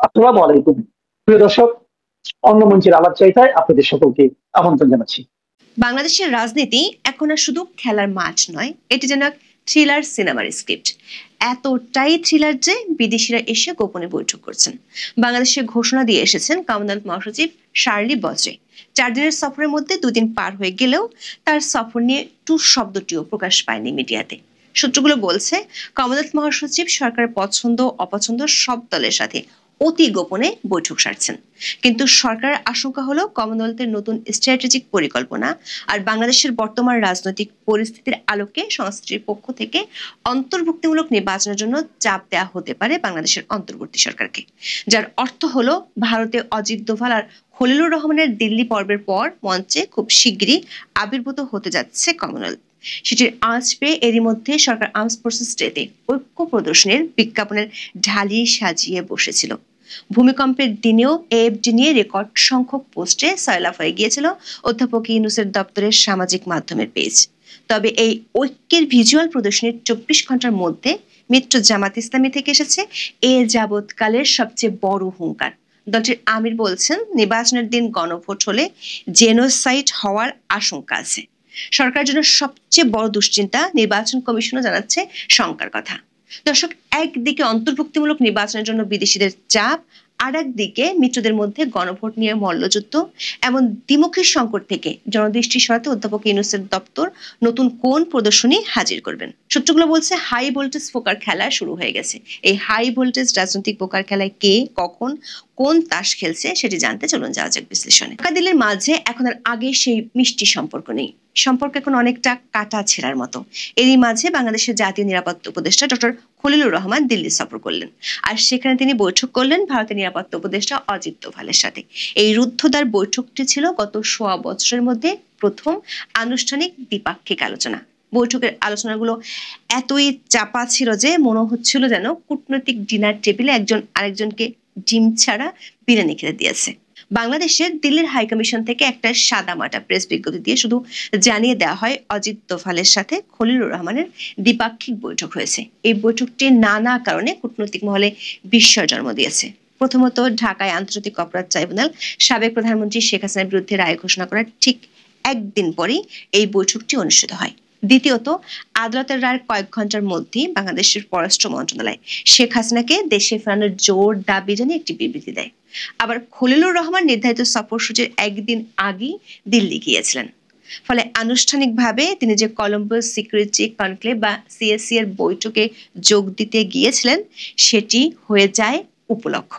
আসসালামু আলাইকুম। প্রিয় দর্শক, অন্য মঞ্চের আলাপ চাইতায় আপনাদের সকলকে আমন্ত্রণ জানাচ্ছি। বাংলাদেশের রাজনীতি এখন আর শুধু খেলার মাঠ নয়, এটি যেন এক থ্রিলার সিনেমার স্ক্রিপ্ট। এতটাই থ্রিলার যে বিদেশিরা এসে গোপনে বৈঠক করছেন। বাংলাদেশে ঘোষণা দিয়ে এসেছেন কমনওয়েলথ মহাসচিব শার্লি বচে। 4 দিনের সফরের মধ্যে 2 দিন পার হয়ে গেলেও তার সফর নিয়ে টু শব্দটিও প্রকাশ পায়নি মিডিয়াতে। সূত্রগুলো বলছে, কমনওয়েলথ মহাসচিব সরকারের পছন্দ অপছন্দ সব দলের সাথে অতি গোপনে বৈঠক সারছেন। কিন্তু সরকারের আশঙ্কা হলো কমনওয়েলথের নতুন স্ট্র্যাটেজিক পরিকল্পনা আর বাংলাদেশের বর্তমান রাজনৈতিক পরিস্থিতির আলোকে সংস্থাটির পক্ষ থেকে অন্তর্ভুক্তিমূলক নির্বাচনের জন্য চাপ দেওয়া হতে পারে বাংলাদেশের অন্তর্বর্তী সরকারকে। যার অর্থ হলো ভারতে অজিত দোভাল আর খলিলুর রহমানের দিল্লি পর্বের পর মঞ্চে খুব শিগগিরই আবির্ভূত হতে যাচ্ছে কমনওয়েলথ। সেটির আঁচ পেয়ে এরই মধ্যে সরকার আর্মস ফোর্সেস ডেতে ঐক্য প্রদর্শনের বিজ্ঞাপনের ঢালি সাজিয়ে বসেছিল। ভূমিকম্পের দিনেও এএফডি নিয়ে রেকর্ড সংখ্যক পোস্টে সয়লাভ হয়ে গিয়েছিল অধ্যাপক ইউনূসের দপ্তরের সামাজিক মাধ্যমের পেজ। তবে এই ঐক্যের ভিজুয়াল প্রদর্শনীর 24 ঘন্টার মধ্যে মিত্র জামাত ইসলামী থেকে এসেছে এ যাবৎকালের সবচেয়ে বড় হুঙ্কার। দলটির আমির বলছেন, নির্বাচনের দিন গণভোট হলে জেনোসাইড হওয়ার আশঙ্কা আছে। সরকারের জন্য সবচেয়ে বড় দুশ্চিন্তা, নির্বাচন কমিশনও জানাচ্ছে শঙ্কার কথা। দর্শক, একদিকে অন্তর্ভুক্তিমূলক নির্বাচনের জন্য বিদেশিদের চাপ, আর একদিকে মিত্রদের মধ্যে গণভোট নিয়ে মল্লযুদ্ধ। এমন দ্বিমুখী সংকট থেকে জনদৃষ্টি সরাতে অধ্যাপক ইউনূসের দপ্তর নতুন কোন প্রদর্শনী হাজির করবেন। সূত্রগুলো বলছে, হাই ভোল্টেজ পোকার খেলা শুরু হয়ে গেছে। এই হাই ভোল্টেজ রাজনৈতিক পোকার খেলায় কে কখন কোন তাস খেলছে সেটি জানতে চলুন যাওয়া যাক বিশ্লেষণে। ঢাকা দিল্লির মাঝে এখন আর আগে সেই মিষ্টি সম্পর্ক নেই। সম্পর্ক এখন অনেকটা কাটা ছেঁড়ার মতো। এরই মাঝে বাংলাদেশের জাতীয় নিরাপত্তা উপদেষ্টা ডক্টর খলিলুর রহমান দিল্লি সফর করলেন, আর সেখানে তিনি বৈঠক করলেন ভারতের নিরাপত্তা উপদেষ্টা অজিত দোভালের সাথে। এই রুদ্ধদ্বার বৈঠকটি ছিল গত 1.25 বছরের মধ্যে প্রথম আনুষ্ঠানিক দ্বিপাক্ষিক আলোচনা। বৈঠকের আলোচনাগুলো এতই চাপা ছিল যে মনে হচ্ছিল যেন কূটনৈতিক ডিনার টেবিলে একজন আরেকজনকে ডিম ছাড়া বিরিয়ানি খেতে দিয়েছে। বাংলাদেশের দিল্লির হাইকমিশন থেকে একটা সাদামাটা প্রেস বিজ্ঞপ্তি দিয়ে শুধু জানিয়ে দেওয়া হয় অজিত দোভালের সাথে খলিলুর রহমানের দ্বিপাক্ষিক বৈঠক হয়েছে। এই বৈঠকটি নানা কারণে কূটনৈতিক মহলে বিস্ময় জন্ম দিয়েছে। প্রথমত, ঢাকায় আন্তর্জাতিক অপরাধ ট্রাইব্যুনাল সাবেক প্রধানমন্ত্রী শেখ হাসিনার বিরুদ্ধে রায় ঘোষণা করার ঠিক একদিন পরই এই বৈঠকটি অনুষ্ঠিত হয়। দ্বিতীয়ত, আদালতের রায়ের কয়েক ঘন্টার মধ্যেই বাংলাদেশের পররাষ্ট্র মন্ত্রণালয় শেখ হাসিনাকে দেশে ফেরানোর জোর দাবি জানিয়ে একটি বিবৃতি দেয়। আবার খলিলুর রহমান নির্ধারিত সফরসূচির একদিন আগেই দিল্লি গিয়েছিলেন। ফলে আনুষ্ঠানিকভাবে তিনি যে কলম্বোর সিকিউরিটি কনক্লেভ বা সিএসসি এর বৈঠকে যোগ দিতে গিয়েছিলেন সেটি হয়ে যায় উপলক্ষ,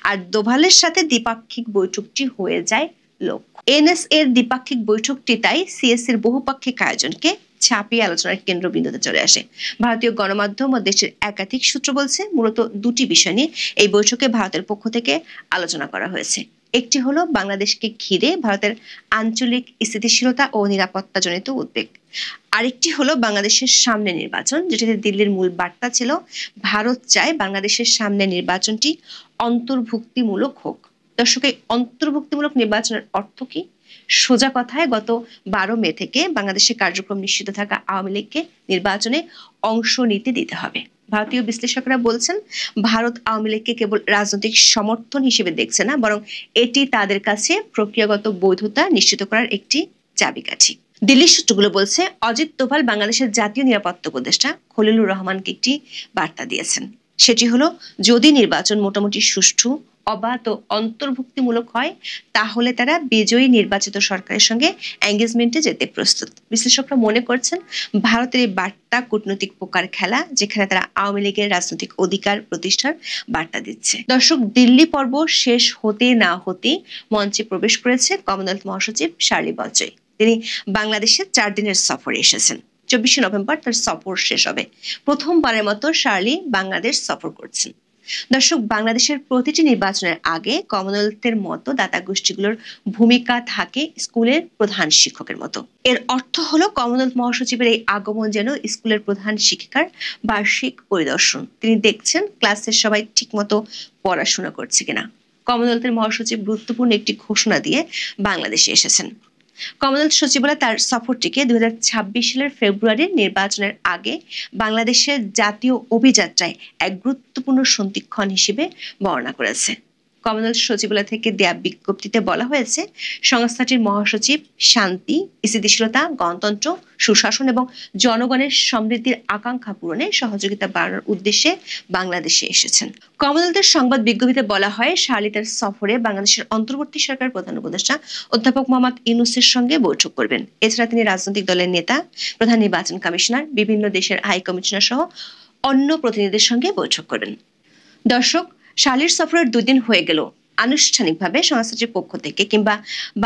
আর দোভালের সাথে দ্বিপাক্ষিক বৈঠকটি হয়ে যায় লক্ষ্য। এনএসএ এর দ্বিপাক্ষিক বৈঠকটি তাই সিএসসির বহুপাক্ষিক আয়োজনকে ছাপিয়ে আলোচনার কেন্দ্রবিন্দুতে চলে আসে। ভারতীয় গণমাধ্যম ও দেশের একাধিক সূত্র বলছে, মূলত দুটি বিষয় নিয়ে এই বৈঠকে ভারতের পক্ষ থেকে আলোচনা করা হয়েছে। একটি হলো বাংলাদেশকে ঘিরে ভারতের আঞ্চলিক স্থিতিশীলতা ও নিরাপত্তাজনিত উদ্বেগ। আরেকটি হলো বাংলাদেশের সামনে নির্বাচন, যেটিতে দিল্লির মূল বার্তা ছিল ভারত চায় বাংলাদেশের সামনে নির্বাচনটি অন্তর্ভুক্তিমূলক হোক। দর্শক, এই অন্তর্ভুক্তিমূলক নির্বাচনের অর্থ কি? সোজা কথায়, গত 12 মে থেকে বাংলাদেশের কার্যক্রম নিষিদ্ধ থাকা আওয়ামী লীগকে নির্বাচনে অংশ নিতে দিতে হবে। ভারতীয় বিশ্লেষকরা বলছেন, ভারত আওয়ামী লীগকে কেবল রাজনৈতিক সমর্থন হিসেবে দেখছে না, বরং এটি তাদের কাছে প্রক্রিয়াগত বৈধতা নিশ্চিত করার একটি চাবিকাঠি। দিল্লির সূত্রগুলো বলছে, অজিত দোভাল বাংলাদেশের জাতীয় নিরাপত্তা উপদেষ্টা খলিলুর রহমানকে একটি বার্তা দিয়েছেন। সেটি হলো, যদি নির্বাচন মোটামুটি সুষ্ঠু, অবাধ ও অন্তর্ভুক্তিমূলক হয় তাহলে তারা বিজয়ী নির্বাচিত সরকারের সঙ্গে এঙ্গেজমেন্টে যেতে প্রস্তুত। বিশ্লেষকরা মনে করছেন, ভারতের এই বার্তা কূটনৈতিক পোকার খেলা, যেখানে তারা আওয়ামী লীগের রাজনৈতিক অধিকার প্রতিষ্ঠার বার্তা দিচ্ছে। দর্শক, দিল্লি পর্ব শেষ হতে না হতে মঞ্চে প্রবেশ করেছে কমনওয়েলথ মহাসচিব শার্লি বচে। তিনি বাংলাদেশে 4 দিনের সফরে এসেছেন। 24শে নভেম্বর তার সফর শেষ হবে। প্রথমবারের মতো শার্লি বাংলাদেশ সফর করছেন। দর্শক, বাংলাদেশের প্রতিটি নির্বাচনের আগে কমনওয়েলথের মতো দাতা গোষ্ঠীগুলোর ভূমিকা থাকে স্কুলের প্রধান শিক্ষকের মতো। এর অর্থ হলো, কমনওয়েলথ মহাসচিবের এই আগমন যেন স্কুলের প্রধান শিক্ষিকার বার্ষিক পরিদর্শন। তিনি দেখছেন ক্লাসের সবাই ঠিকমতো পড়াশোনা করছে কিনা। কমনওয়েলথের মহাসচিব গুরুত্বপূর্ণ একটি ঘোষণা দিয়ে বাংলাদেশে এসেছেন। কমনওয়েলথ সচিবালয় তার সফরটিকে 2026 সালের ফেব্রুয়ারির নির্বাচনের আগে বাংলাদেশের জাতীয় অভিযাত্রায় এক গুরুত্বপূর্ণ সন্ধিক্ষণ হিসেবে বর্ণনা করেছে। কমনওয়েলথ সচিবালয় থেকে দেয়া বিজ্ঞপ্তিতে বলা হয়েছে, সংস্থাটির মহাসচিব শান্তি, স্থিতিশীলতা, গণতন্ত্র, সুশাসন এবং জনগণের সমৃদ্ধির আকাঙ্ক্ষা পূরণে সহযোগিতা বাড়ানোর উদ্দেশ্যে বাংলাদেশে এসেছেন। কমনওয়েলথের সংবাদ বিজ্ঞপ্তিতে বলা হয়, শার্লি তার সফরে বাংলাদেশের অন্তর্বর্তী সরকার প্রধান উপদেষ্টা অধ্যাপক মোহাম্মদ ইউনূসের সঙ্গে বৈঠক করবেন। এছাড়া তিনি রাজনৈতিক দলের নেতা, প্রধান নির্বাচন কমিশনার, বিভিন্ন দেশের হাই কমিশনার সহ অন্য প্রতিনিধিদের সঙ্গে বৈঠক করবেন। দর্শক, শার্লির সফরের 2 দিন হয়ে গেল আনুষ্ঠানিকভাবে সংস্থাটির পক্ষ থেকে কিংবা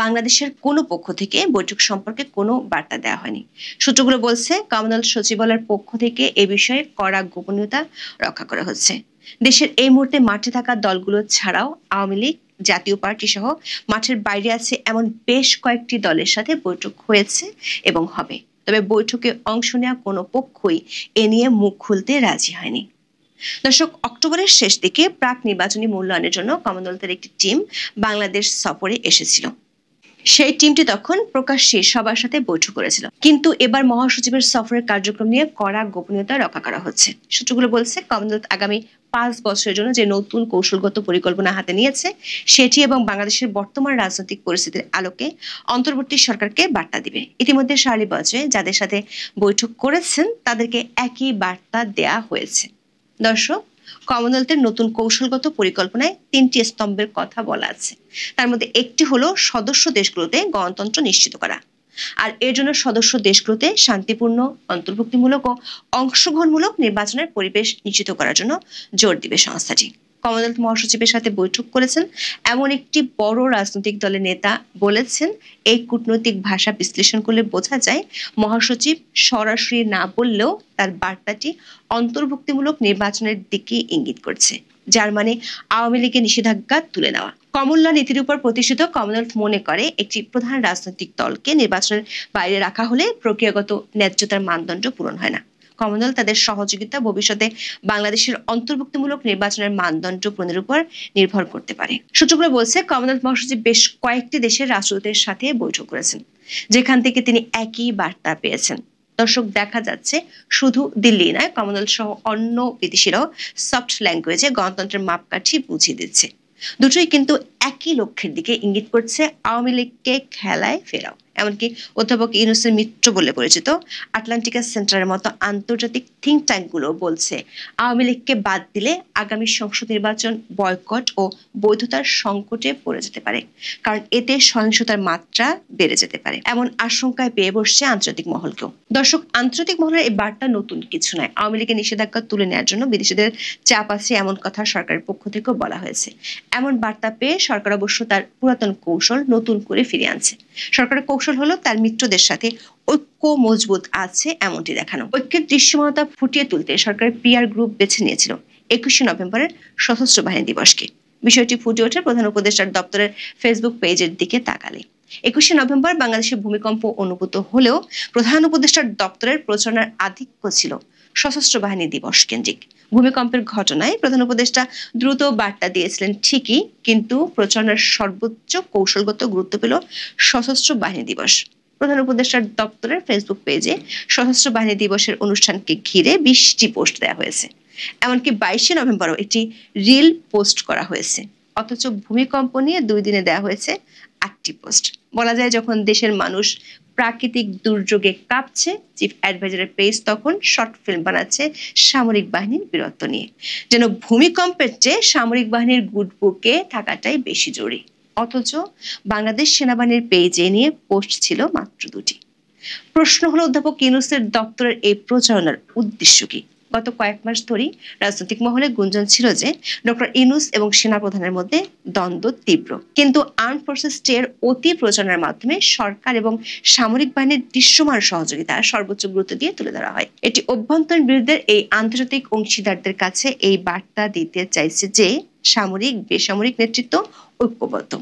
বাংলাদেশের কোনো পক্ষ থেকে বৈঠক সম্পর্কে কোনো বার্তা দেওয়া হয়নি। সূত্রগুলো বলছে, কমনওয়েলথ সচিবালয়ের পক্ষ থেকে এ বিষয়ে কড়া গোপনীয়তা রক্ষা করা হচ্ছে। দেশের এই মুহূর্তে মাঠে থাকা দলগুলো ছাড়াও আওয়ামী লীগ, জাতীয় পার্টি সহ মাঠের বাইরে আছে এমন বেশ কয়েকটি দলের সাথে বৈঠক হয়েছে এবং হবে। তবে বৈঠকে অংশ নেওয়া কোনো পক্ষই এ নিয়ে মুখ খুলতে রাজি হয়নি। দর্শক, অক্টোবরের শেষ দিকে প্রাক নির্বাচনী মূল্যায়নের জন্য কমনওয়েলথের একটি টিম বাংলাদেশ সফরে এসেছিল। সেই টিমটি তখন প্রকাশ্যে সবার সাথে বৈঠক করেছিল, কিন্তু এবার মহাসচিবের সফরের কার্যক্রম নিয়ে কড়া গোপনীয়তা রক্ষা করা হচ্ছে। সূত্রগুলো বলছে, কমনওয়েলথ আগামী 5 বছরের জন্য যে নতুন কৌশলগত পরিকল্পনা হাতে নিয়েছে সেটি এবং বাংলাদেশের বর্তমান রাজনৈতিক পরিস্থিতির আলোকে অন্তর্বর্তী সরকারকে বার্তা দিবে। ইতিমধ্যে শার্লি বজওয়ে যাদের সাথে বৈঠক করেছেন তাদেরকে একই বার্তা দেয়া হয়েছে। দর্শক, কমনওয়েলথের নতুন কৌশলগত পরিকল্পনায় 3টি স্তম্ভের কথা বলা আছে। তার মধ্যে একটি হলো সদস্য দেশগুলোতে গণতন্ত্র নিশ্চিত করা, আর এর জন্য সদস্য দেশগুলোতে শান্তিপূর্ণ, অন্তর্ভুক্তিমূলক ও অংশগ্রহণমূলক নির্বাচনের পরিবেশ নিশ্চিত করার জন্য জোর দিবে সংস্থাটি। কমনওয়েলথ মহাসচিবের সাথে বৈঠক করেছেন এমন একটি বড় রাজনৈতিক দলের নেতা বলেছেন, এই কূটনৈতিক ভাষা বিশ্লেষণ করলে বোঝা যায় মহাসচিব সরাসরি না বললেও তার বার্তাটি অন্তর্ভুক্তিমূলক নির্বাচনের দিকে ইঙ্গিত করছে, যার মানে আওয়ামী লীগের নিষেধাজ্ঞা তুলে নেওয়া। কমন ল নীতির উপর প্রতিষ্ঠিত কমনওয়েলথ মনে করে, একটি প্রধান রাজনৈতিক দলকে নির্বাচনের বাইরে রাখা হলে প্রক্রিয়াগত ন্যায্যতার মানদণ্ড পূরণ হয় না। কমনওয়েলথ তাদের সহযোগিতা ভবিষ্যতে বাংলাদেশের অন্তর্ভুক্তিমূলক নির্বাচনের মানদণ্ড পূরণের উপর নির্ভর করতে পারে। সূত্রগুলো বলছে, কমনওয়েলথ মহাসচিব বেশ কয়েকটি দেশের রাষ্ট্রদূতের সাথে বৈঠক করেছেন, যেখান থেকে তিনি একই বার্তা পেয়েছেন। দর্শক, দেখা যাচ্ছে শুধু দিল্লি নয়, কমনওয়েলথ সহ অন্য বিদেশিরাও সফট ল্যাঙ্গুয়েজে গণতন্ত্রের মাপকাঠি বুঝিয়ে দিচ্ছে। দুটোই কিন্তু একই লক্ষ্যের দিকে ইঙ্গিত করছে, আওয়ামী লীগকে খেলায় ফেরাও। এমনকি অধ্যাপক ইউনূসের মিত্র বলে পরিচিত আটলান্টিকা সেন্টারের মতো আন্তর্জাতিক থিঙ্ক ট্যাঙ্কগুলো বলছে, আওয়ামী লীগকে বাদ দিলে আগামী সংসদ নির্বাচন বয়কট ও বৈধতার সংকটে পড়ে যেতে পারে, কারণ এতে সহিংসতার মাত্রা বেড়ে যেতে পারে। এমন আশঙ্কায় পেয়ে বসছে আন্তর্জাতিক মহলকেও। দর্শক, আন্তর্জাতিক মহলের এই বার্তা নতুন কিছু নয়। আওয়ামী লীগের নিষেধাজ্ঞা তুলে নেওয়ার জন্য বিদেশিদের চাপ আছে এমন কথা সরকারের পক্ষ থেকেও বলা হয়েছে। এমন বার্তা পেয়ে সরকার অবশ্য তার পুরাতন কৌশল নতুন করে ফিরে আনছে। সরকারের কৌশল হলো তার মিত্রদের সাথে ঐক্য মজবুত আছে এমনটি দেখানো। ঐক্যের দৃশ্যমানতা ফুটিয়ে তুলতে সরকারের পিআর গ্রুপ বেছে নিয়েছিল 21শে নভেম্বরের সশস্ত্র বাহিনী দিবসকে। বিষয়টি ফুটে ওঠে প্রধান উপদেষ্টার দপ্তরের ফেসবুক পেজের দিকে তাকালে। 21শে নভেম্বর বাংলাদেশে ভূমিকম্প অনুভূত হলেও প্রধান উপদেষ্টার দপ্তরের প্রচারণার আধিক্য ছিল সশস্ত্র বাহিনী দিবস কেন্দ্রিক। ভূমিকম্পের ঘটনায় প্রধান উপদেষ্টা দ্রুত বার্তা দিয়েছিলেন ঠিকই, কিন্তু প্রচারণার সর্বোচ্চ কৌশলগত গুরুত্ব পেল সশস্ত্র বাহিনী দিবস। প্রধান উপদেষ্টার দপ্তরের ফেসবুক পেজে সশস্ত্র বাহিনী দিবসের অনুষ্ঠানকে ঘিরে 20টি পোস্ট দেওয়া হয়েছে। এমনকি 22শে নভেম্বরও একটি রিল পোস্ট করা হয়েছে। অথচ ভূমিকম্প নিয়ে 2 দিনে দেওয়া হয়েছে 8টি পোস্ট। বলা যায়, যখন দেশের মানুষ প্রাকৃতিক দুর্যোগে কাঁপছে, চিফ অ্যাডভাইজারের পেজ তখন শর্ট ফিল্ম বানাচ্ছে সামরিক বাহিনীর বীরত্ব নিয়ে। যেন ভূমিকম্পের চেয়ে সামরিক বাহিনীর গুডবুকে থাকাটাই বেশি জরুরি। অথচ বাংলাদেশ সেনাবাহিনীর পেজে নিয়ে পোস্ট ছিল মাত্র 2টি। প্রশ্ন হলো, অধ্যাপক ইউনূসের দপ্তরের এই প্রচারণার উদ্দেশ্য কি? গত কয়েক মাস ধরেই রাজনৈতিক মহলে গুঞ্জন ছিল যে ডক্টর ইউনূস এবং সেনাপ্রধানের মধ্যে দ্বন্দ্ব তীব্র, কিন্তু আর্মড ফোর্সেস এর অতি প্রচারণার মাধ্যমে সরকার এবং সামরিক বাহিনীর দৃশ্যমান সহযোগিতা সর্বোচ্চ গুরুত্ব দিয়ে তুলে ধরা হয়। এটি অভ্যন্তরীণ বিরোধীদের এই আন্তর্জাতিক অংশীদারদের কাছে এই বার্তা দিতে চাইছে যে সামরিক বেসামরিক নেতৃত্ব ঐক্যবদ্ধ।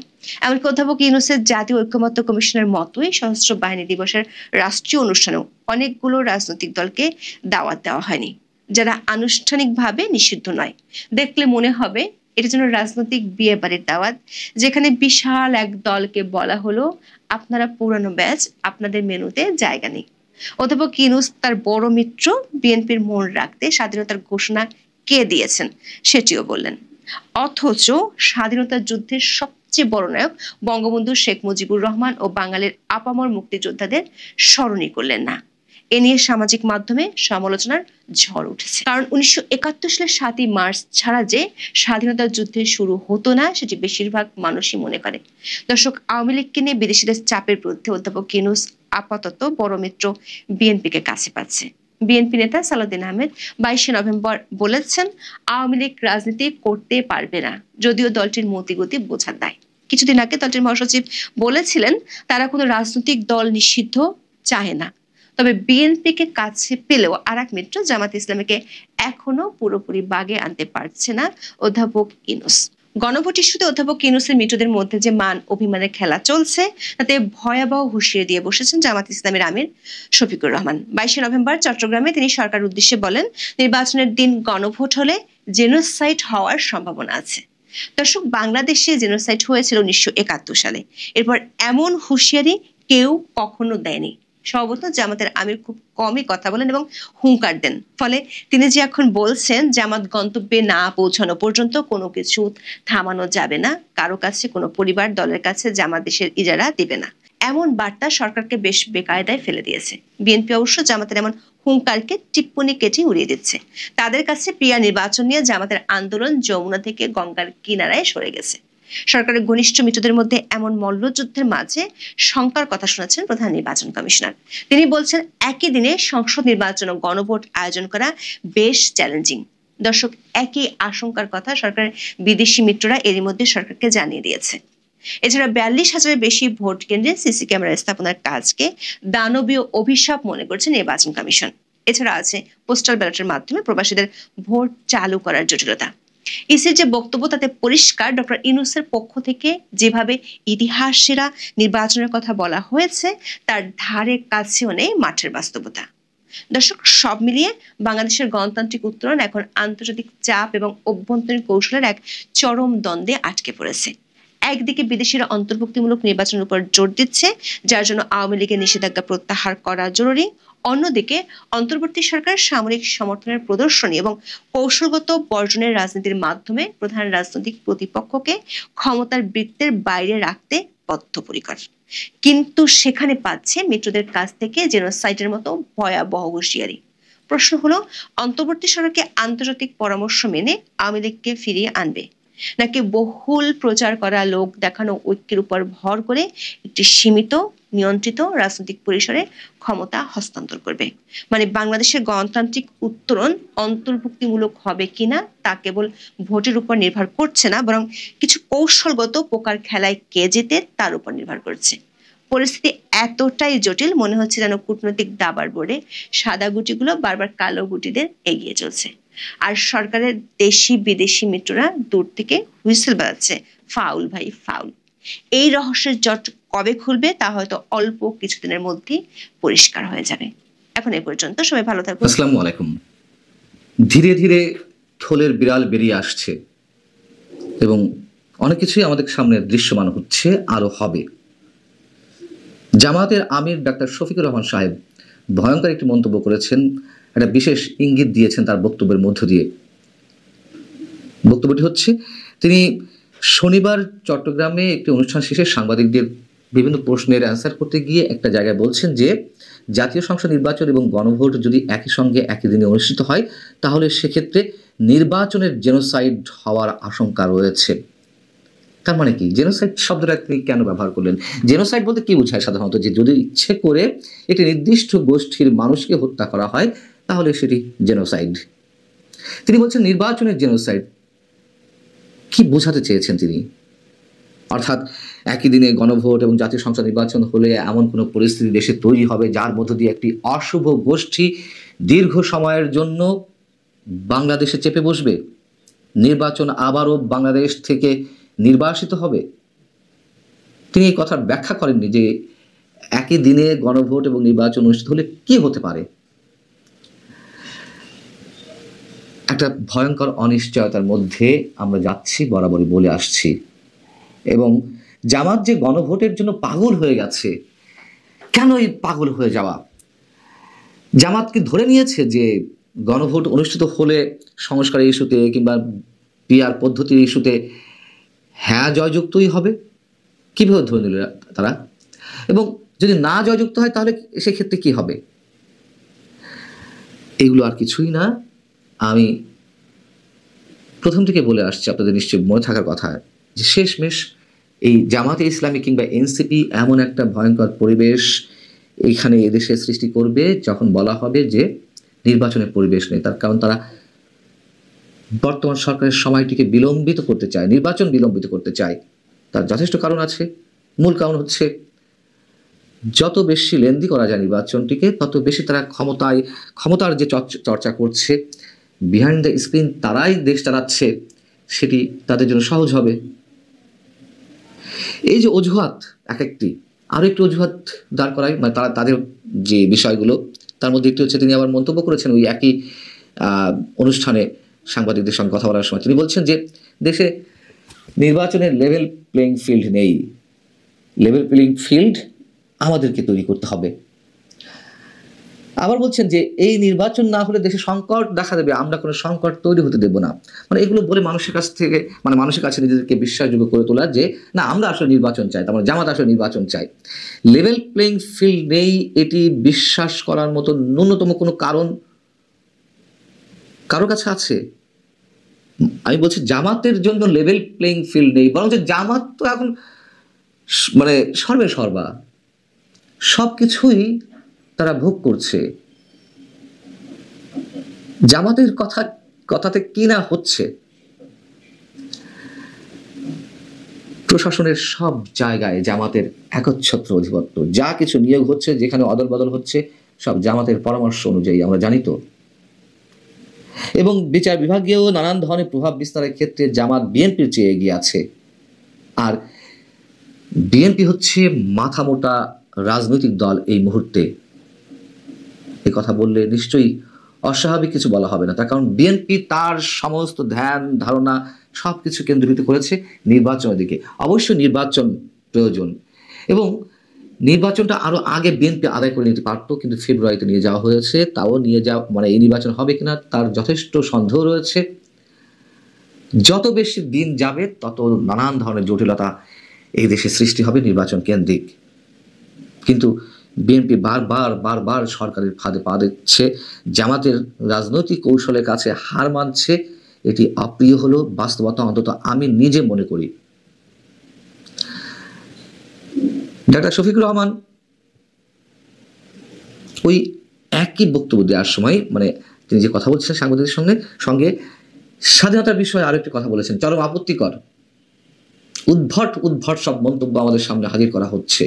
এমনকি অধ্যাপক ইউনূসের জাতীয় ঐক্যমত্য কমিশনের মতোই সশস্ত্র বাহিনী দিবসের রাষ্ট্রীয় অনুষ্ঠানেও অনেকগুলো রাজনৈতিক দলকে দাওয়াত দেওয়া হয়নি, যারা আনুষ্ঠানিকভাবে নিষিদ্ধ নয়। দেখলে মনে হবে এটা যেন রাজনৈতিক বিয়ে বাড়ির দাওয়াত, যেখানে বিশাল এক দলকে বলা হলো, আপনারা পুরানো ব্যাচ, আপনাদের মেনুতে জায়গা নেই। অধ্যাপক ইউনূস তার বড় মিত্র বিএনপির মন রাখতে স্বাধীনতার ঘোষণা কে দিয়েছেন সেটিও বললেন। অথচ স্বাধীনতা যুদ্ধের সবচেয়ে বড় নায়ক বঙ্গবন্ধু শেখ মুজিবুর রহমান ও বাঙালির আপামর মুক্তিযোদ্ধাদের স্মরণই করলেন না। এ নিয়ে সামাজিক মাধ্যমে সমালোচনার ঝড় উঠেছে। কারণ 1971 সালের 7ই মার্চ ছাড়া যে স্বাধীনতা যুদ্ধে শুরু হতো না সেটি বেশিরভাগ মানুষই মনে করে। দর্শক, আওয়ামী লীগকে নিয়ে বিদেশিদের চাপের বিরুদ্ধে অধ্যাপক ইউনূস আপাতত বড় মিত্র বিএনপিকে কাছে পাচ্ছে। বিএনপি নেতা সালাউদ্দিন আহমেদ 22শে নভেম্বর বলেছেন, আওয়ামী লীগ রাজনীতি করতে পারবে না, যদিও দলটির মতিগতি বোঝা দেয়। কিছুদিন আগে দলটির মহাসচিব বলেছিলেন তারা কোনো রাজনৈতিক দল নিষিদ্ধ চায় না। তবে বিএনপিকে কাছে পেলেও আর এক মিত্র জামাত ইসলামীকে এখনো পুরোপুরি বাগে আনতে পারছে না অধ্যাপক ইউনূস। গণভোট ইস্যুতে অধ্যাপক ইউনূসের মিত্রদের মধ্যে যে মান অভিমানের খেলা চলছে তাতে ভয়াবহ হুঁশিয়ারি দিয়ে বসেছেন জামাত ইসলামের আমির শফিকুর রহমান। 22শে নভেম্বর চট্টগ্রামে তিনি সরকার উদ্দেশ্যে বলেন, নির্বাচনের দিন গণভোট হলে জেনোসাইড হওয়ার সম্ভাবনা আছে। দর্শক, বাংলাদেশে জেনোসাইড হয়েছিল 1971 সালে। এরপর এমন হুঁশিয়ারি কেউ কখনো দেয়নি। সম্ভবত জামাতের আমির খুব কমই কথা বলেন এবং হুঙ্কার দেন। ফলে তিনি যে এখন বলছেন জামাত গন্তব্যে না পৌঁছানো পর্যন্ত কোনো কিছু থামানো যাবে না, কারো কাছে কোনো পরিবার দলের কাছে জামাত দেশের ইজারা দিবে না, এমন বার্তা সরকারকে বেশ বেকায়দায় ফেলে দিয়েছে। বিএনপি অবশ্য জামাতের এমন হুঙ্কারকে টিপ্পনি কেটে উড়িয়ে দিচ্ছে। তাদের কাছে প্রিয়া নির্বাচন নিয়ে জামাতের আন্দোলন যমুনা থেকে গঙ্গার কিনারায় সরে গেছে। সরকারের ঘনিষ্ঠ মিত্রদের মধ্যে এমন মল্লযুদ্ধের মাঝে শঙ্কার কথা শোনাচ্ছেন প্রধান নির্বাচন কমিশনার। তিনি বলছেন, একই দিনে সংসদ নির্বাচন ও গণভোট আয়োজন করা বেশ চ্যালেঞ্জিং। দর্শক, একই আশঙ্কার কথা সরকারের বিদেশি মিত্ররা এরই মধ্যে সরকারকে জানিয়ে দিয়েছে। এছাড়া 42,000-এর বেশি ভোট কেন্দ্রে সিসি ক্যামেরা স্থাপনার কাজকে দানবীয় অভিশাপ মনে করছে নির্বাচন কমিশন। এছাড়া আছে পোস্টাল ব্যালটের মাধ্যমে প্রবাসীদের ভোট চালু করার জটিলতা। ইসির যে বক্তব্য তাতে পরিষ্কার, ডক্টর ইউনূসের পক্ষ থেকে যেভাবে ইতিহাস সেরা নির্বাচনের কথা বলা হয়েছে তার ধারে কাছেও নেই মাঠের বাস্তবতা। দর্শক, সব মিলিয়ে বাংলাদেশের গণতান্ত্রিক উত্তরণ এখন আন্তর্জাতিক চাপ এবং অভ্যন্তরীণ কৌশলের এক চরম দ্বন্দ্বে আটকে পড়েছে। একদিকে বিদেশিরা অন্তর্ভুক্তিমূলক নির্বাচনের উপর জোর দিচ্ছে, যার জন্য আওয়ামী লীগের নিষেধাজ্ঞা প্রত্যাহার করা জরুরি। অন্যদিকে অন্তর্বর্তী সরকার সামরিক সমর্থনের প্রদর্শনী এবং কৌশলগত বর্জনের রাজনীতির মাধ্যমে প্রধান রাজনৈতিক প্রতিপক্ষকে ক্ষমতার বৃত্তের বাইরে রাখতে বদ্ধপরিকর। কিন্তু সেখানে পাচ্ছে মিত্রদের কাছ থেকে জেনোসাইডের মতো ভয়াবহ হুঁশিয়ারি। প্রশ্ন হলো, অন্তর্বর্তী সরকারকে আন্তর্জাতিক পরামর্শ মেনে আওয়ামী লীগকে ফিরিয়ে আনবে, নাকি বহুল প্রচার করা লোক দেখানো ঐক্যের উপর ভর করে একটি সীমিত নিয়ন্ত্রিত রাজনৈতিক পরিসরে ক্ষমতা হস্তান্তর করবে? মানে বাংলাদেশের গণতান্ত্রিক উত্তরণ অন্তর্ভুক্তিমূলক হবে কিনা তা কেবল ভোটের উপর নির্ভর করছে না, বরং কিছু কৌশলগত পোকার খেলায় কে জেতে তার উপর নির্ভর করছে। পরিস্থিতি এতটাই জটিল, মনে হচ্ছে যেন কূটনৈতিক দাবার বোর্ডে সাদা গুটিগুলো বারবার কালো গুটিদের এগিয়ে চলছে, আর সরকারের দেশি বিদেশি মিত্ররা দূর থেকে হুইসেল বাজাচ্ছে, ফাউল ভাই ফাউল। এই রহস্যের জট কবে খুলবে তা হয়তো অল্প কিছুদিনের মধ্যেই পরিষ্কার হয়ে যাবে। এখন এই পর্যন্ত, সবাই ভালো থাকুন। আসসালামু আলাইকুম। ধীরে ধীরে থলের বিড়াল বেরিয়ে আসছে এবং অনেক কিছুই আমাদের সামনে দৃশ্যমান হচ্ছে, আরো হবে। জামাতের আমির ডাক্তার শফিকুর রহমান সাহেব ভয়ঙ্কর একটি মন্তব্য করেছেন, একটা বিশেষ ইঙ্গিত দিয়েছেন তার বক্তব্যের মধ্য দিয়ে। বক্তব্যটি হচ্ছে, তিনি শনিবার চট্টগ্রামে একটি অনুষ্ঠান শেষে সাংবাদিকদের বিভিন্ন প্রশ্নের অ্যান্সার করতে গিয়ে একটা জায়গায় বলছেন যে জাতীয় সংসদ নির্বাচন এবং গণভোট যদি একই সঙ্গে একই দিনে অনুষ্ঠিত হয় তাহলে সেক্ষেত্রে নির্বাচনের জেনোসাইড হওয়ার আশঙ্কা রয়েছে। তার মানে কি? জেনোসাইড শব্দটা তিনি কেন ব্যবহার করলেন? জেনোসাইড বলতে কি বোঝায় সাধারণত? যে যদি ইচ্ছে করে একটি নির্দিষ্ট গোষ্ঠীর মানুষকে হত্যা করা হয় তাহলে সেটি জেনোসাইড। তিনি বলছেন নির্বাচনের জেনোসাইড। কি বোঝাতে চেয়েছেন তিনি? অর্থাৎ একই দিনে গণভোট এবং জাতীয় সংসদ নির্বাচন হলে এমন কোনো পরিস্থিতি দেশে তৈরি হবে যার মধ্য দিয়ে একটি অশুভ গোষ্ঠী দীর্ঘ সময়ের জন্য বাংলাদেশে চেপে বসবে, নির্বাচন আবারও বাংলাদেশ থেকে নির্বাসিত হবে। তিনি এই কথার ব্যাখ্যা করেননি যে একই দিনে গণভোট এবং নির্বাচন অনুষ্ঠিত হলে কি হতে পারে। একটা ভয়ঙ্কর অনিশ্চয়তার মধ্যে আমরা যাচ্ছি, বরাবরই বলে আসছি। এবং জামাত যে গণভোটের জন্য পাগল হয়ে গেছে, কেন এই পাগল হয়ে যাওয়া? জামাত কি ধরে নিয়েছে যে গণভোট অনুষ্ঠিত হলে সংস্কার ইস্যুতে কিংবা পিআর পদ্ধতির ইস্যুতে হ্যাঁ জয়যুক্তই হবে, কিভাবে ধরে নিল তারা? এবং যদি না জয়যুক্ত হয় তাহলে সেক্ষেত্রে কি হবে? এগুলো আর কিছুই না। আমি প্রথম থেকে বলে আসছি, আপনাদের নিশ্চয়ই মনে থাকার কথা, যে শেষমেশ এই জামাতে ইসলামী কিংবা এনসিপি এমন একটা ভয়ঙ্কর পরিবেশ এইখানে এদেশে সৃষ্টি করবে যখন বলা হবে যে নির্বাচনের পরিবেশ নেই। তার কারণ তারা বর্তমান সরকারের সময়টিকে বিলম্বিত করতে চায়, নির্বাচন বিলম্বিত করতে চায়। তার যথেষ্ট কারণ আছে। মূল কারণ হচ্ছে যত বেশি লেন্দি করা যায় নির্বাচনটিকে, তত বেশি তারা ক্ষমতার যে চর্চা করছে, বিহাইন্ড দ্য স্ক্রিন তারাই দেশ চালাচ্ছে, সেটি তাদের জন্য সহজ হবে। এই যে অজুহাত এক একটি, আরও একটি অজুহাত দাঁড় করায়, মানে তাদের যে বিষয়গুলো, তার মধ্যে একটি হচ্ছে তিনি আবার মন্তব্য করেছেন ওই একই অনুষ্ঠানে সাংবাদিকদের সঙ্গে কথা বলার সময়। তিনি বলছেন যে দেশে নির্বাচনের লেভেল প্লেইং ফিল্ড নেই, লেভেল প্লেইং ফিল্ড আমাদেরকে তৈরি করতে হবে। আবার বলছেন যে এই নির্বাচন না হলে দেশে সংকট দেখা দেবে, আমরা কোনো সংকট তৈরি হতে দেব না। মানে এগুলো বলে মানুষের কাছ থেকে, মানে মানুষের কাছে নিজেদেরকে বিশ্বাসযোগ্য করে তোলা যে না, আমরা আসলে নির্বাচন চাই, তার মানে জামাত আসলে নির্বাচন চাই। লেভেল প্লেইং ফিল্ড নেই, এটি বিশ্বাস করার মতো ন্যূনতম কোনো কারণ কারো কাছে আছে? আমি বলছি জামাতের জন্য লেভেল প্লেইং ফিল্ড নেই, বরং যে জামাত তো এখন মানে সর্বা সব কিছুই তারা ভোগ করছে। জামাতের কথাতে কি না হচ্ছে, প্রশাসনের সব জায়গায় জামাতের একচ্ছত্র অধিপত্য। যা কিছু নিয়োগ হচ্ছে, যেখানে অদল বদল হচ্ছে, সব জামাতের পরামর্শ অনুযায়ী, আমরা জানি তো। এবং বিচার বিভাগীয় নানান ধরনের প্রভাব বিস্তারের ক্ষেত্রে জামাত বিএনপির চেয়ে এগিয়ে আছে। আর বিএনপি হচ্ছে মাথামোটা রাজনৈতিক দল এই মুহূর্তে। এই কথা বললে নিশ্চয়ই অস্বাভাবিক কিছু বলা হবে না, তার কারণ বিএনপি তার সমস্ত ধ্যান ধারণা সবকিছু কেন্দ্রীভূত করেছে নির্বাচনের দিকে। অবশ্যই নির্বাচন প্রয়োজন, এবং নির্বাচনটা আরো আগে বিএনপি আদায় করে নিতে পারতো, কিন্তু ফেব্রুয়ারিতে নিয়ে যাওয়া হয়েছে। তাও নিয়ে যাওয়া মানে এই নির্বাচন হবে কিনা তার যথেষ্ট সন্দেহ রয়েছে। যত বেশি দিন যাবে তত নানান ধরনের জটিলতা এই দেশে সৃষ্টি হবে নির্বাচন কেন্দ্রিক। কিন্তু বিএনপি বারবার সরকারের ফাঁদে পা দিচ্ছে, জামাতের রাজনৈতিক কৌশলের কাছে হার মানছে। এটি অপ্রিয় হলো বাস্তবতা, অন্তত আমি নিজে মনে করি। ডাক্তার শফিকুর রহমান ওই একই বক্তব্য দেওয়ার সময়, মানে তিনি যে কথা বলছিলেন সাংবাদিকদের সঙ্গে স্বাধীনতার বিষয়ে আরো একটি কথা বলেছেন, চরম আপত্তিকর, উদ্ভট সব মন্তব্য আমাদের সামনে হাজির করা হচ্ছে।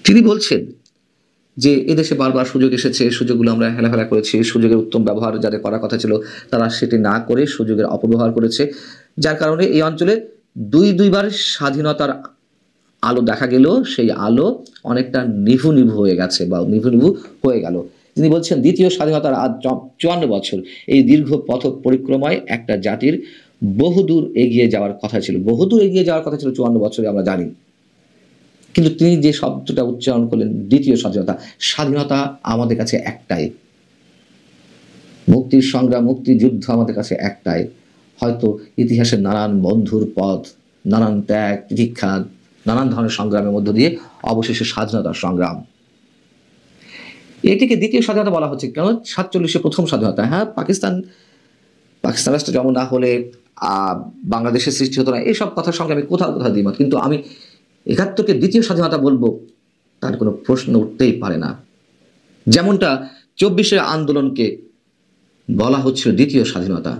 তিনি বলছেন যে এদেশে বারবার সুযোগ এসেছে, সুযোগগুলো আমরা হেলাফেলা করেছি, সুযোগের উত্তম ব্যবহার যাদের করার কথা ছিল তারা সেটি না করে সুযোগের অপব্যবহার করেছে, যার কারণে এই অঞ্চলে দুইবার স্বাধীনতার আলো দেখা গেল, সেই আলো অনেকটা নিভু হয়ে গেছে বা নিভু হয়ে গেল। তিনি বলছেন দ্বিতীয় স্বাধীনতার আজ 54 বছর, এই দীর্ঘ পথ পরিক্রমায় একটা জাতির বহুদূর এগিয়ে যাওয়ার কথা ছিল, 54 বছরে, আমরা জানি। কিন্তু তিনি যে শব্দটা উচ্চারণ করলেন, দ্বিতীয় স্বাধীনতা আমাদের কাছে একটাই, মুক্তির সংগ্রাম, মুক্তিযুদ্ধ আমাদের কাছে একটাই। হয়তো ইতিহাসের নানান বন্ধুর পথ, নানান ত্যাগ তিতিক্ষা, নানান ধরনের সংগ্রামের মধ্য দিয়ে অবশেষে স্বাধীনতার সংগ্রাম, এটিকে দ্বিতীয় স্বাধীনতা বলা হচ্ছে। কেন? 47-এ প্রথম স্বাধীনতা। হ্যাঁ, পাকিস্তান রাষ্ট্র যেমন না হলে বাংলাদেশের সৃষ্টি হতো না, এইসব কথার সঙ্গে আমি কোথাও দ্বিমত, কিন্তু আমি 71কে দ্বিতীয় স্বাধীনতা বলবো তার কোনো প্রশ্ন উঠতেই পারে না। যেমনটা 24-এর আন্দোলনকে বলা হচ্ছিল দ্বিতীয় স্বাধীনতা।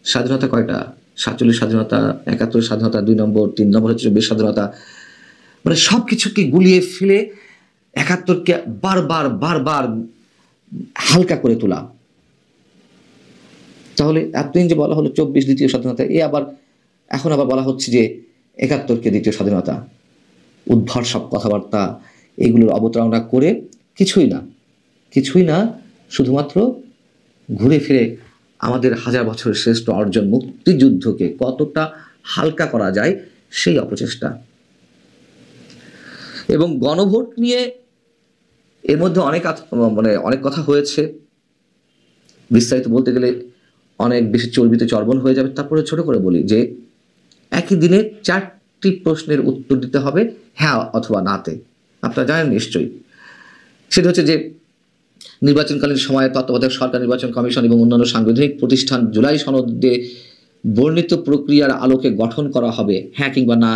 স্বাধীনতা কয়টা? 47 স্বাধীনতা, 71 স্বাধীনতা, 2 নম্বর, 3 নম্বর হচ্ছে 24 স্বাধীনতা। মানে সবকিছুকে গুলিয়ে ফেলে 71কে বারবার হালকা করে তোলা। তাহলে এতদিন যে বলা হলো 24 দ্বিতীয় স্বাধীনতা, এখন আবার বলা হচ্ছে যে 71কে দ্বিতীয় স্বাধীনতা। উদ্ভট সব কথাবার্তা, এগুলোর অবতারণা করে কিছুই না, শুধুমাত্র ঘুরে ফিরে আমাদের হাজার বছরের শ্রেষ্ঠ অর্জন মুক্তিযুদ্ধকে কতটা হালকা করা যায় সেই অপচেষ্টা। এবং গণভোট নিয়ে এর মধ্যে অনেক কথা হয়েছে, বিস্তারিত বলতে গেলে অনেক বেশি চর্বিতে চর্বণ হয়ে যাবে। তারপরে ছোট করে বলি যে একই দিনে 4টি প্রশ্নের উত্তর দিতে হবে হ্যাঁ অথবা নাতে। আপনারা জানেন নিশ্চয়ই, সেটা হচ্ছে যে নির্বাচনকালীন সময়ে তত্ত্বাবধায়ক সরকার, নির্বাচন কমিশন এবং অন্যান্য সাংবিধানিক প্রতিষ্ঠান জুলাই সনদে বর্ণিত প্রক্রিয়ার আলোকে গঠন করা হবে, হ্যাঁ কিংবা না।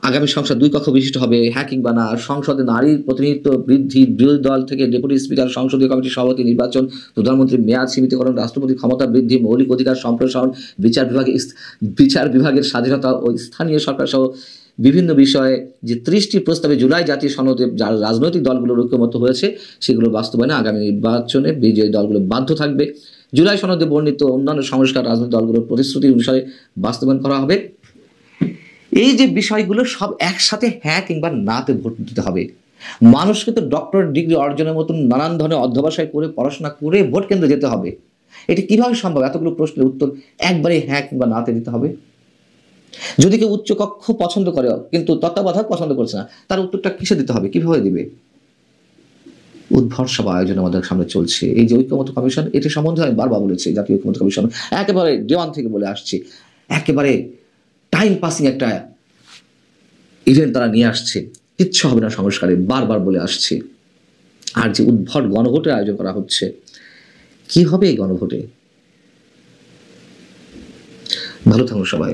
আগামী সংসদ 2 কক্ষ বিশিষ্ট হবে, হ্যাঁ কিংবা না। সংসদে নারীর প্রতিনিধিত্ব বৃদ্ধি, বিরোধী দল থেকে ডেপুটি স্পিকার, সংসদীয় কমিটির সভাপতি নির্বাচন, প্রধানমন্ত্রীর মেয়াদ সীমিতকরণ, রাষ্ট্রপতির ক্ষমতা বৃদ্ধি, মৌলিক অধিকার সম্প্রসারণ, বিচার বিভাগের স্বাধীনতা ও স্থানীয় সরকার সহ বিভিন্ন বিষয়ে যে 30টি প্রস্তাবে জুলাই জাতীয় সনদে যারা রাজনৈতিক দলগুলোর ঐক্যমত হয়েছে সেগুলো বাস্তবায়নে আগামী নির্বাচনে বিজয়ী দলগুলো বাধ্য থাকবে। জুলাই সনদে বর্ণিত অন্যান্য সংস্কার রাজনৈতিক দলগুলোর প্রতিশ্রুতি অনুসারে বাস্তবায়ন করা হবে। এই যে বিষয়গুলো সব একসাথে হ্যাঁ কিংবা নাতে ভোট দিতে হবে। মানুষকে তো ডক্টর ডিগ্রি অর্জনের মতন নানান ধরনের অধ্যবসায় করে পড়াশোনা করে ভোট কেন্দ্রে যেতে হবে। এটি কিভাবে সম্ভব এতগুলো প্রশ্নের উত্তর একবারে হ্যাঁ কিংবা নাতে দিতে হবে? যদি কেউ উচ্চ কক্ষ পছন্দ করে কিন্তু তত্ত্বাবধায়ক পছন্দ করছে না, তার উত্তরটা কিসে দিতে হবে, কিভাবে দিবে? উদ্ভট সব আয়োজন আমাদের সামনে চলছে। এই যে ঐক্যমত্য কমিশন, এটি সম্বন্ধে আমি বারবার বলেছি, জাতীয় ঐক্যমত্য কমিশন একেবারে দেওয়ান থেকে বলে আসছি, একেবারে টাইম পাসিং একটা ইভেন্ট তারা নিয়ে আসছে, কিচ্ছু হবে না সংস্কারে, বারবার বলে আসছে। আর যে উদ্ভট গণভোটের আয়োজন করা হচ্ছে, কি হবে এই গণভোটে? ভালো থাকুন সবাই।